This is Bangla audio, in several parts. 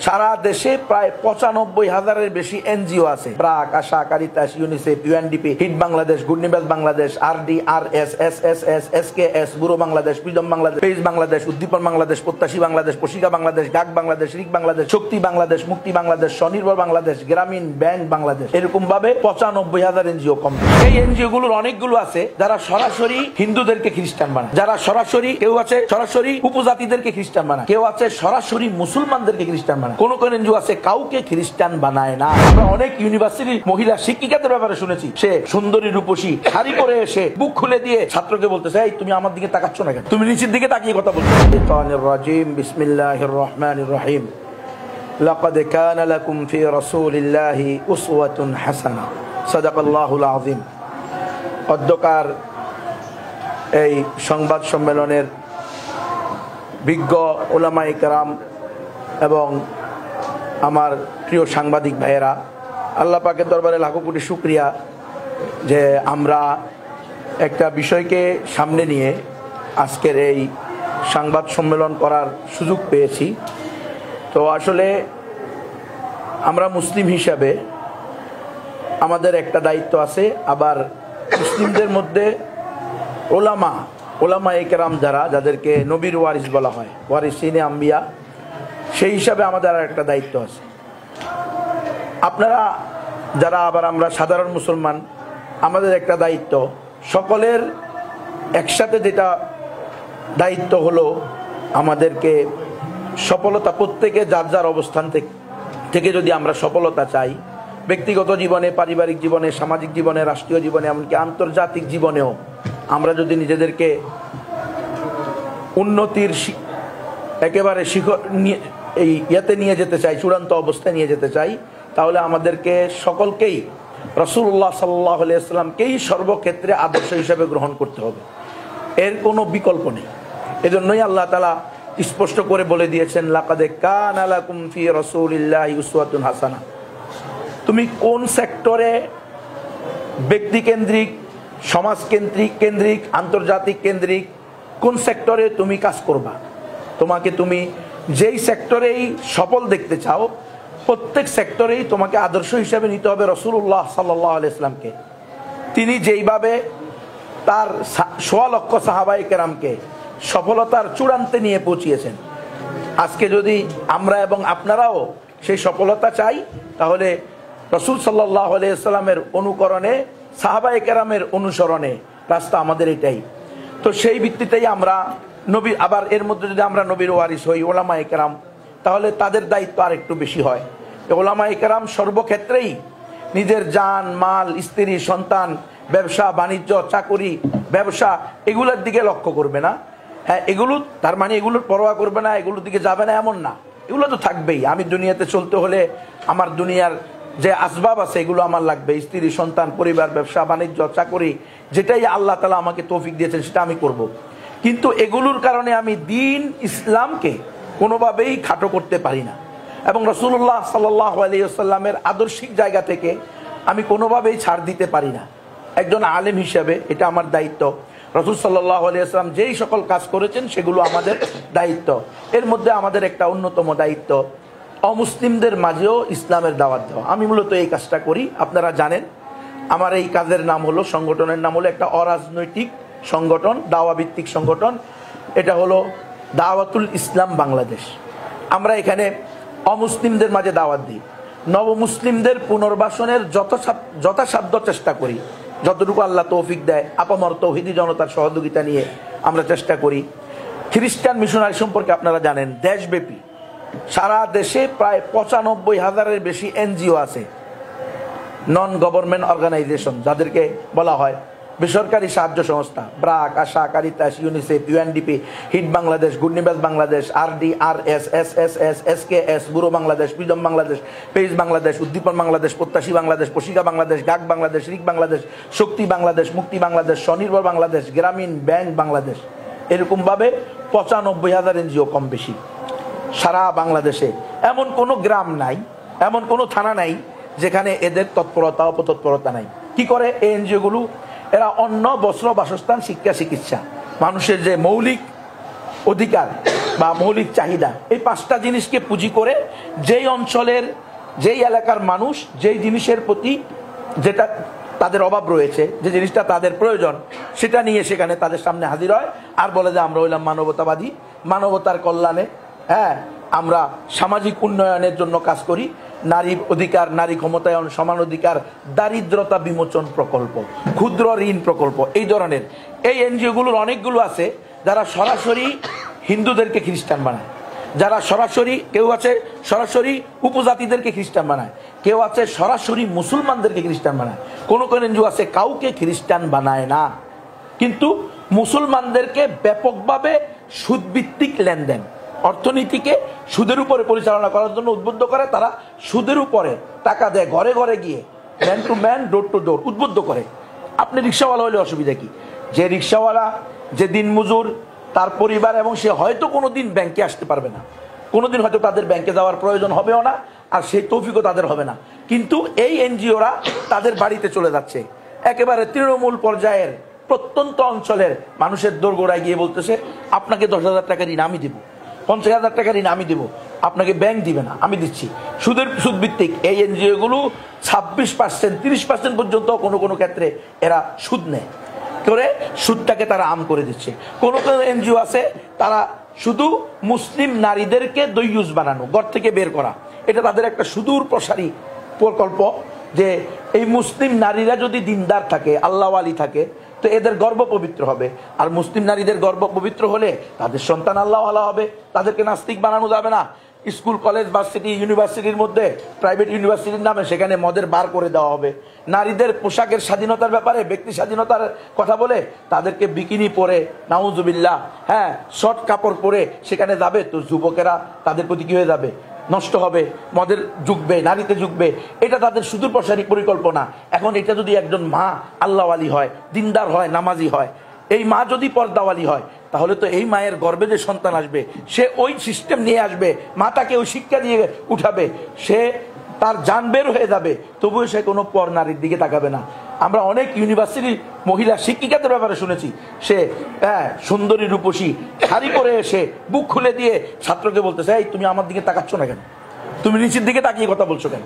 সারা দেশে প্রায় ৯৫,০০০-এর বেশি এনজিও আছে। BRAC, ASA, Caritas, UNICEF, UNDP, HEED Bangladesh, Good News Bangladesh, RD, RS, SSS, SKS, BURO Bangladesh, Freedom Bangladesh, Page Bangladesh, Uddipan Bangladesh, Prottyashi Bangladesh, Proshika Bangladesh, গাক Bangladesh, রিক বাংলাদেশ, শক্তি বাংলাদেশ, মুক্তি বাংলাদেশ, স্বনির্ভর বাংলাদেশ, গ্রামীণ ব্যাংক বাংলাদেশ, এরকম ভাবে ৯৫,০০০ এনজিও কম। এই এনজিও গুলোর অনেকগুলো আছে যারা সরাসরি হিন্দুদেরকে খ্রিস্টান বানায়, যারা সরাসরি, কেউ আছে সরাসরি উপজাতিদেরকে খ্রিস্টান বানায়, কেউ আছে সরাসরি মুসলমানদেরকে খ্রিস্টান বানায়, কোন কোন এনজিও আছে কাউকে খ্রিস্টান বানায় না। আমরা অনেক ইউনিভার্সিটির মহিলা শিক্ষিকাদের ব্যাপারে শুনেছি, সে সুন্দরী রূপসী শাড়ি পরে এসে বুক খুলে দিয়ে ছাত্রকে বলতেছে, এই তুমি আমার দিকে তাকাচ্ছ না কেন, তুমি নিচের দিকে তাকিয়ে কথা বলছো। শাইতানির রাজিম, বিসমিল্লাহির রহমানির রহিম। লাকাদ কানা লাকুম ফি রাসূলিল্লাহি উসওয়াতুন হাসানাহ। সাদাকাল্লাহুল আযীম। অধ্যকার এই সংবাদ সম্মেলনের বিজ্ঞ উলামায়ে কেরাম এবং আমার প্রিয় সাংবাদিক ভাইয়েরা, আল্লাহ পাকের দরবারে লাখো কোটি শুকরিয়া যে আমরা একটা বিষয়কে সামনে নিয়ে আজকের এই সংবাদ সম্মেলন করার সুযোগ পেয়েছি। তো আসলে আমরা মুসলিম হিসাবে আমাদের একটা দায়িত্ব আছে, আবার মুসলিমদের মধ্যে ওলামায়ে কেরাম যাদেরকে নবীর ওয়ারিস বলা হয়, ওয়ারিসিনে আম্বিয়া, সেই হিসাবে আমাদের আর একটা দায়িত্ব আছে। আপনারা যারা, আবার আমরা সাধারণ মুসলমান, আমাদের একটা দায়িত্ব, সকলের একসাথে যেটা দায়িত্ব হলো আমাদেরকে সফলতা, প্রত্যেকে যার যার অবস্থান থেকে যদি আমরা সফলতা চাই, ব্যক্তিগত জীবনে, পারিবারিক জীবনে, সামাজিক জীবনে, রাষ্ট্রীয় জীবনে, এমনকি আন্তর্জাতিক জীবনেও আমরা যদি নিজেদেরকে উন্নতির একেবারে শিখর এই ইয়াতে নিয়ে যেতে চাই, চূড়ান্ত অবস্থায় নিয়ে যেতে চাই, তাহলে আমাদেরকে সকলকেই রাসূলুল্লাহ সাল্লাল্লাহু আলাইহি ওয়াসাল্লামকেই সর্বক্ষেত্রে আদর্শ হিসেবে গ্রহণ করতে হবে, এর কোনো বিকল্প নেই। এজন্যই আল্লাহ তাআলা স্পষ্ট করে বলে দিয়েছেন, লাকাদ কানা লাকুম ফি রাসূলিল্লাহি উসওয়াতুন হাসানাহ। তুমি কোন সেক্টরে, ব্যক্তিকেন্দ্রিক, সমাজকেন্দ্রিক, আন্তর্জাতিক কেন্দ্রিক, কোন সেক্টরে তুমি কাজ করবা, তুমি যেই সেক্টরেই সফল দেখতে চাও, প্রত্যেক সেক্টরেই তোমাকে আদর্শ হিসেবে নিতে হবে রাসূলুল্লাহ সাল্লাল্লাহু আলাইহি ওয়াসাল্লামকে। তিনি যেইভাবে তার ১৬ লক্ষ সাহাবায়ে কেরামকে সফলতার চূড়ান্তে নিয়ে পৌঁছিয়েছেন, আজকে যদি আমরা এবং আপনারাও সেই সফলতা চাই, তাহলে রাসূল সাল্লাল্লাহু আলাইহি ওয়াসাল্লামের অনুকরণে, সাহাবায়ে কেরামের অনুসরণে রাস্তা আমাদের এটাই। তো সেই ভিত্তিতেই আমরা নবী, আবার এর মধ্যে যদি আমরা নবীর ওয়ারিস হই, ওলামায়ে কেরাম, তাহলে তাদের দায়িত্ব আর একটু বেশি হয়। ওলামায়ে কেরাম সর্বক্ষেত্রেই নিজের জান, মাল, স্ত্রী, সন্তান, ব্যবসা বাণিজ্য, চাকুরি, ব্যবসা, এগুলোর দিকে লক্ষ্য করবে না। হ্যাঁ, এগুলো তার মানে এগুলোর পরোয়া করবে না, এগুলোর দিকে যাবে না এমন না, এগুলো তো থাকবেই। আমি দুনিয়াতে চলতে হলে আমার দুনিয়ার যে আসবাব আছে এগুলো আমার লাগবে, স্ত্রী, সন্তান, পরিবার, ব্যবসা বাণিজ্য, চাকুরি, যেটাই আল্লাহ তাআলা আমাকে তৌফিক দিয়েছেন সেটা আমি করব। কিন্তু এগুলোর কারণে আমি দ্বীন ইসলামকে কোনোভাবেই খাটো করতে পারি না, এবং রাসূলুল্লাহ সাল্লাল্লাহু আলাইহি ওয়াসাল্লামের আদর্শিক জায়গা থেকে আমি কোনোভাবেই ছাড় দিতে পারি না। একজন আলেম হিসেবে এটা আমার দায়িত্ব। রাসূল সাল্লাল্লাহু আলাইহি ওয়াসাল্লাম যেই সকল কাজ করেছেন সেগুলো আমাদের দায়িত্ব। এর মধ্যে আমাদের একটা অন্যতম দায়িত্ব অমুসলিমদের মাঝেও ইসলামের দাওয়াত দেওয়া। আমি মূলত এই কাজটা করি, আপনারা জানেন। আমার এই কাজের নাম হলো, সংগঠনের নাম হলো একটা অরাজনৈতিক সংগঠন, দাওয়া ভিত্তিক সংগঠন। এটা হলো দাওয়াতুল ইসলাম বাংলাদেশ। আমরা এখানে অমুসলিমদের মাঝে দাওয়াত দিই, নবমুসলিমদের পুনর্বাসনের যথাসাধ্য চেষ্টা করি, যতটুকু আল্লাহ তৌফিক দেয়, আপামর তৌহিদি জনতার সহযোগিতা নিয়ে আমরা চেষ্টা করি। খ্রিস্টান মিশনারি সম্পর্কে আপনারা জানেন, দেশব্যাপী সারা দেশে প্রায় ৯৫,০০০-এর বেশি এনজিও আছে, নন গভর্নমেন্ট অর্গানাইজেশন, যাদেরকে বলা হয় বেসরকারি সাহায্য সংস্থা। BRAC, ASA, Caritas, UNICEF, UNDP, HEED Bangladesh, Good News Bangladesh, RD, RS, SSS, SKS, BURO Bangladesh, Freedom Bangladesh, Page Bangladesh, Uddipan Bangladesh, Prottyashi Bangladesh, Proshika Bangladesh, গাক Bangladesh, রিক বাংলাদেশ, শক্তি বাংলাদেশ, মুক্তি বাংলাদেশ, স্বনির্ভর বাংলাদেশ, গ্রামীণ ব্যাংক বাংলাদেশ, এরকমভাবে ৯৫,০০০ এনজিও কম বেশি সারা বাংলাদেশে। এমন কোনো গ্রাম নাই, এমন কোনো থানা নাই যেখানে এদের তৎপরতা, অপতৎপরতা নাই। কি করে এই এনজিওগুলো? এরা অন্ন, বস্ত্র, বাসস্থান, শিক্ষা, চিকিৎসা, মানুষের যে মৌলিক অধিকার বা মৌলিক চাহিদা, এই 5টা জিনিসকে পুঁজি করে যেই অঞ্চলের যেই এলাকার মানুষ যেই জিনিসের প্রতি যেটা তাদের অভাব রয়েছে, যে জিনিসটা তাদের প্রয়োজন, সেটা নিয়ে সেখানে তাদের সামনে হাজির হয় আর বলে যে আমরা হইলাম মানবতাবাদী, মানবতার কল্যাণে, হ্যাঁ আমরা সামাজিক উন্নয়নের জন্য কাজ করি, নারী অধিকার, নারী ক্ষমতায়ন, সমান অধিকার, দারিদ্রতা বিমোচন প্রকল্প, ক্ষুদ্র ঋণ প্রকল্প, এই ধরনের এই এনজিওগুলোর অনেকগুলো আছে যারা সরাসরি হিন্দুদেরকে খ্রিস্টান বানায়, যারা সরাসরি, কেউ আছে সরাসরি উপজাতিদেরকে খ্রিস্টান বানায়, কেউ আছে সরাসরি মুসলমানদেরকে খ্রিস্টান বানায়, কোনো কোনো এনজিও আছে কাউকে খ্রিস্টান বানায় না, কিন্তু মুসলমানদেরকে ব্যাপকভাবে সুদভিত্তিক লেনদেন, অর্থনীতিকে সুদের উপরে পরিচালনা করার জন্য উদ্বুদ্ধ করে। তারা সুদের উপরে টাকা দেয়, ঘরে ঘরে গিয়ে man to man, door to door উদ্বুদ্ধ করে। আপনি রিক্সাওয়ালা হলে অসুবিধা কি? যে রিক্সাওয়ালা, যে দিনমজুর, তার পরিবার, এবং সে হয়তো কোনোদিন ব্যাংকে আসতে পারবে না, কোনোদিন হয়তো তাদের ব্যাংকে যাওয়ার প্রয়োজন হবেও না, আর সেই তৌফিকও তাদের হবে না, কিন্তু এই এনজিওরা তাদের বাড়িতে চলে যাচ্ছে, একেবারে তৃণমূল পর্যায়ের প্রত্যন্ত অঞ্চলের মানুষের দোরগোড়ায় গিয়ে বলতেছে আপনাকে 10,000 টাকা ঋণ আমি দিব, 50,000 টাকা ঋণ আমি দিব, আপনাকে ব্যাংক দিবে না, আমি দিচ্ছি। সুদভিত্তিক এই এনজিওগুলো 26%, 30% পর্যন্ত কোনো কোনো ক্ষেত্রে এরা সুদ নেয়, করে সুদটাকে তারা আম করে দিচ্ছে। কোনো কোনো এনজিও আছে তারা শুধু মুসলিম নারীদেরকে দৈয়ুস বানানো, ঘর থেকে বের করা, এটা তাদের একটা সুদূর প্রসারী প্রকল্প, যে এই মুসলিম নারীরা যদি দিনদার থাকে, আল্লাহওয়ালি থাকে, তো এদের গর্ব পবিত্র হবে, আর মুসলিম নারীদের গর্ব পবিত্র হলে তাদের সন্তান আল্লাহওয়ালা হবে, তাদেরকে নাস্তিক বানানো যাবে না। স্কুল, কলেজ, ভার্সিটি, ইউনিভার্সিটির মধ্যে, প্রাইভেট ইউনিভার্সিটির নামে সেখানে মদের বার করে দেওয়া হবে। নারীদের পোশাকের স্বাধীনতার ব্যাপারে, ব্যক্তি স্বাধীনতার কথা বলে তাদেরকে বিকিনি পরে, নাউজুবিল্লাহ, হ্যাঁ শর্ট কাপড় পরে সেখানে যাবে, তো যুবকেরা তাদের প্রতি কি হয়ে যাবে? নষ্ট হবে, মদের যুগবে, নারীতে যুগবে, এটা তাদের সুদূর প্রসারী পরিকল্পনা। এখন এটা যদি একজন মা আল্লাহওয়ালি হয়, দিনদার হয়, নামাজি হয়, এই মা যদি পর্দাওয়ালি হয়, তাহলে তো এই মায়ের গর্ভে যে সন্তান আসবে সে ওই সিস্টেম নিয়ে আসবে, মাতাকে ওই শিক্ষা দিয়ে উঠাবে, সে তার জান বের হয়ে যাবে, তবুও সে কোনো পর নারীর দিকে তাকাবে না। আমরা অনেক ইউনিভার্সিটির মহিলা শিক্ষিকাদের ব্যাপারে শুনেছি, সে সুন্দরী রূপসী শাড়ি পরে এসে বুক খুলে দিয়ে ছাত্রকে বলতেছে, এই তুমি আমার দিকে তাকাচ্ছ না কেন, তুমি নিচের দিকে তাকিয়ে কথা বলছো কেন?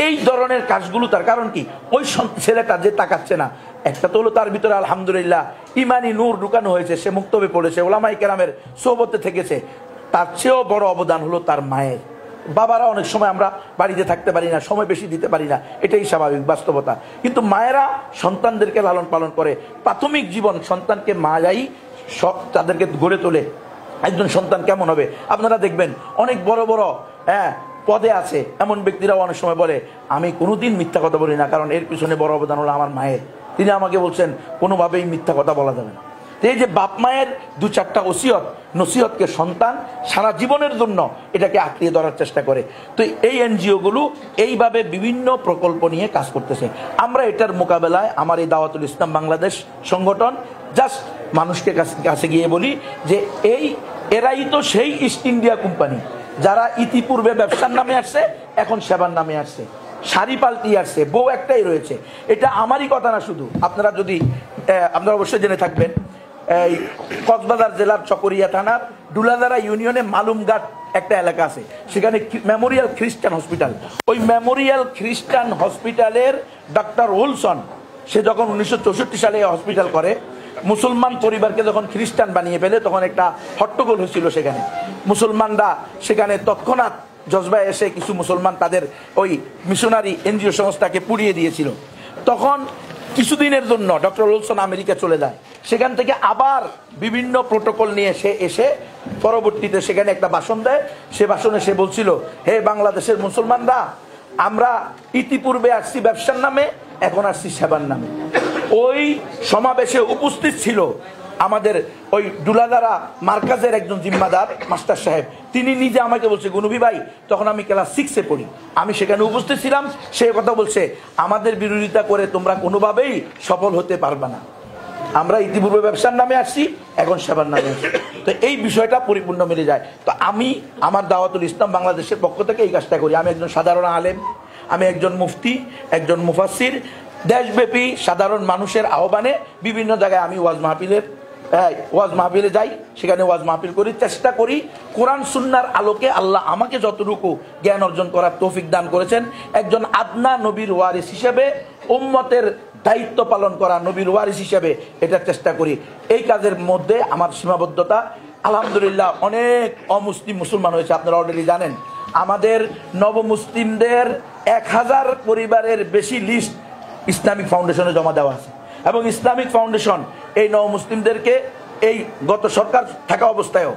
এই ধরনের কাজগুলো, তার কারণ কি? ওই ছেলেটা যে তাকাচ্ছে না, একটা তো হলো তার ভিতরে আলহামদুলিল্লাহ ইমানি নূর ঢুকানো হয়েছে, সে মুক্তবে পড়েছে, ওলামায়ে কেরামের সোহবতে থেকেছে, তার চেয়েও বড় অবদান হলো তার মায়ের। বাবারা অনেক সময় আমরা বাড়িতে থাকতে পারি না, সময় বেশি দিতে পারি না, এটাই স্বাভাবিক বাস্তবতা, কিন্তু মায়েরা সন্তানদেরকে লালন পালন করে। প্রাথমিক জীবন সন্তানকে মায়াই তাদেরকে গড়ে তোলে। একজন সন্তান কেমন হবে আপনারা দেখবেন, অনেক বড় বড় পদে আছে এমন ব্যক্তিরাও অনেক সময় বলে, আমি কোনোদিন মিথ্যা কথা বলি না, কারণ এর পিছনে বড় অবদান হলো আমার মায়ের, তিনি আমাকে বলছেন কোনোভাবেই মিথ্যা কথা বলা যাবে না। এই যে বাপ মায়ের 2-4টা নসিহতকে সন্তান সারা জীবনের জন্য এটাকে আঁকড়িয়ে ধরার চেষ্টা করে। তো এই এনজিওগুলো এইভাবে বিভিন্ন প্রকল্প নিয়ে কাজ করতেছে। আমরা এটার মোকাবেলায় আমার এই দাওয়াতুল ইসলাম বাংলাদেশ সংগঠন জাস্ট মানুষকে কাছে গিয়ে বলি যে এরাই তো সেই ইস্ট ইন্ডিয়া কোম্পানি যারা ইতিপূর্বে ব্যবসার নামে আসছে, এখন সেবার নামে আসছে, শাড়ি পাল্টিয়ে আসছে, বউ একটাই রয়েছে। এটা আমারই কথা না, শুধু আপনারা অবশ্যই জেনে থাকবেন, এই কক্সবাজার জেলার চকরিয়া থানার ডুলাদারা ইউনিয়নে মালুমঘাট একটা এলাকা আছে, সেখানে মেমোরিয়াল খ্রিস্টান হসপিটাল, ওই মেমোরিয়াল খ্রিস্টান হসপিটালের ডাক্তার ওলসন, সে যখন 1964 সালে হসপিটাল করে, মুসলমান পরিবারকে যখন খ্রিস্টান বানিয়ে ফেলে, তখন একটা হট্টগোল হয়েছিল সেখানে। মুসলমানরা সেখানে তৎক্ষণাৎ জজবায় এসে কিছু মুসলমান তাদের ওই মিশনারি এনজিও সংস্থাকে পুড়িয়ে দিয়েছিল। তখন কিছুদিনের জন্য ডক্টর ওলসন আমেরিকা চলে যায়, সেখান থেকে আবার বিভিন্ন প্রোটোকল নিয়ে সে এসে পরবর্তীতে সেখানে একটা ভাষণ দেয়। সে ভাষণে সে বলছিল, হে বাংলাদেশের মুসলমানরা, আমরা ইতিপূর্বে আসছি ব্যবসার নামে, এখন আসছি সেবার নামে। ওই সমাবেশে উপস্থিত ছিল আমাদের ওই ডুলাদারা মার্কাজের একজন জিম্মাদার মাস্টার সাহেব, তিনি নিজে আমাকে বলছে, গুনবি ভাই, তখন আমি ক্লাস 6-এ পড়ি, আমি সেখানে উপস্থিত ছিলাম, সে কথা বলছে, আমাদের বিরোধিতা করে তোমরা কোনোভাবেই সফল হতে পারবে না, আমরা ইতিপূর্বে ব্যবসার নামে আসছি, এখন সেবার নামে আসছি। তো এই বিষয়টা পরিপূর্ণ মিলে যায়। তো আমি আমার দাওয়াতুল ইসলাম বাংলাদেশের পক্ষ থেকে এই কাজটা করি। আমি একজন সাধারণ আলেম, আমি একজন মুফতি, একজন মুফাসসির, দেশব্যাপী সাধারণ মানুষের আহ্বানে বিভিন্ন জায়গায় আমি ওয়াজ মাহফিলের ওয়াজ মাহফিলে যাই, সেখানে ওয়াজ মাহফিল করি, চেষ্টা করি কোরআন সুন্নাহর আলোকে আল্লাহ আমাকে যতটুকু জ্ঞান অর্জন করার তৌফিক দান করেছেন, একজন আদনা নবীর ওয়ারিস হিসেবে, উম্মতের দায়িত্ব পালন করা নবীর ওয়ারিস হিসেবে এটার চেষ্টা করি। এই কাজের মধ্যে আমার সীমাবদ্ধতা। আলহামদুলিল্লাহ অনেক অমুসলিম মুসলমান হয়েছে, আপনারা অলরেডি জানেন। আমাদের নবমুসলিমদের 1000 পরিবারের বেশি লিস্ট ইসলামিক ফাউন্ডেশনে জমা দেওয়া আছে, এবং ইসলামিক ফাউন্ডেশন এই নবমুসলিমদেরকে এই গত সরকার থাকা অবস্থায়ও,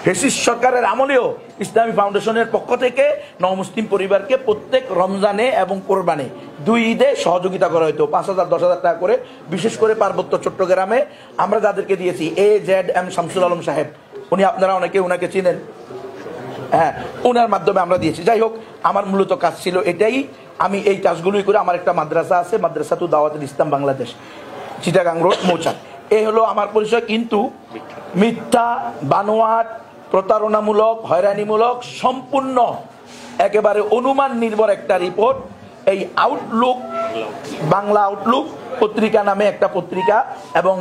ফ্যাসিস্ট সরকারের আমলেও ইসলামী ফাউন্ডেশনের পক্ষ থেকে নবমুসলিম পরিবারকে প্রত্যেক রমজানে এবং কোরবানে 2 ঈদে সহযোগিতা করা হতো 5,000 10,000 টাকা করে। বিশেষ করে পার্বত্য চট্টগ্রামে আমরা যাদেরকে দিয়েছি, AZM শামসুল আলম সাহেব, উনি আপনারা অনেকে উনাকে চিনেন, হ্যাঁ, ওনার মাধ্যমে আমরা দিয়েছি। যাই হোক, আমার মূলত কাজ ছিল এটাই। আমি এই কাজগুলোই করে, আমার একটা মাদ্রাসা আছে, মাদ্রাসাতু দাওয়াতুল ইসলাম বাংলাদেশ, চিটাগাং রোড, মৌচাক। এই হলো আমার পরিচয়। কিন্তু মিথ্যা, বানোয়াট, প্রতারণামূলক, হয়রানিমূলক, সম্পূর্ণ একেবারে অনুমান নির্ভর একটা রিপোর্ট এই আউটলুক, বাংলা আউটলুক পত্রিকা নামে একটা পত্রিকা, এবং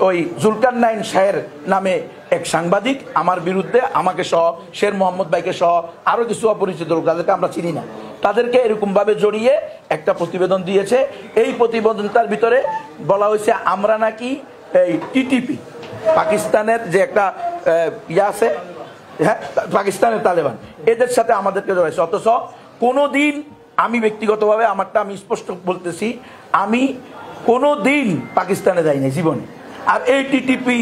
ওই জুলকারনাইন শাহের নামে এক সাংবাদিক আমার বিরুদ্ধে, আমাকে সহ, শের মোহাম্মদ ভাইকে সহ আরো কিছু অপরিচিত লোক যাদেরকে আমরা চিনি না, তাদেরকে এরকম ভাবে জড়িয়ে একটা প্রতিবেদন দিয়েছে। এই প্রতিবেদনটার ভিতরে বলা হয়েছে আমরা নাকি এই টিটিপি, পাকিস্তানের যে একটা ইয়ে আছে, হ্যাঁ, পাকিস্তানের তালেবান, এদের সাথে আমাদেরকে জড়াইছে। অথচ কোনোদিন আমি ব্যক্তিগতভাবে আমারটা আমি স্পষ্ট বলতেছি, আমি কোনোদিন পাকিস্তানে যাই নাই জীবনে। আর এই টিটিপি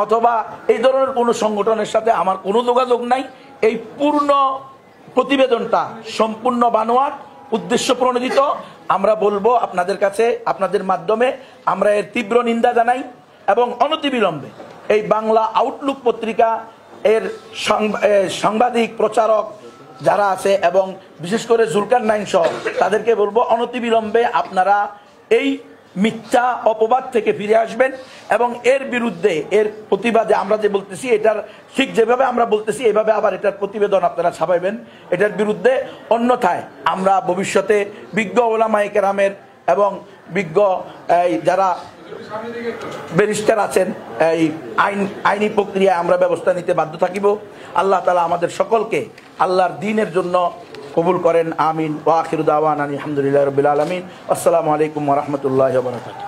অথবা এই ধরনের কোনো সংগঠনের সাথে আমার কোনো যোগাযোগ নাই। এই পূর্ণ প্রতিবেদনটা সম্পূর্ণ বানোয়াট, উদ্দেশ্য প্রণোদিত। আমরা বলবো আপনাদের কাছে, আপনাদের মাধ্যমে আমরা এর তীব্র নিন্দা জানাই, এবং অনতিবিলম্বে এই বাংলা আউটলুক পত্রিকা এর সাংবাদিক, প্রচারক যারা আছে, এবং বিশেষ করে জুলকারনাইন সহ তাদেরকে বলবো অনতিবিলম্বে আপনারা এই মিথ্যা অপবাদ থেকে ফিরে আসবেন, এবং এর বিরুদ্ধে, এর প্রতিবাদে আমরা যে বলতেছি, এটার ঠিক যেভাবে আমরা বলতেছি এইভাবে আবার এটার প্রতিবেদন আপনারা ছাপাইবেন এটার বিরুদ্ধে। অন্যথায় আমরা ভবিষ্যতে বিজ্ঞ ওলামায়ে কেরামের এবং বিজ্ঞ যারা ব্যারিস্টার আছেন, এই আইনি প্রক্রিয়ায় আমরা ব্যবস্থা নিতে বাধ্য থাকিব। আল্লাহ তাআলা আমাদের সকলকে আল্লাহর দ্বীনের জন্য কবুল করেন, আমিন। ওয়া আখিরু দাওয়ানা আলহামদুলিল্লাহি রাব্বিল আলামিন। আসসালামু আলাইকুম ওয়া রাহমাতুল্লাহি ওয়া বারাকাতুহু।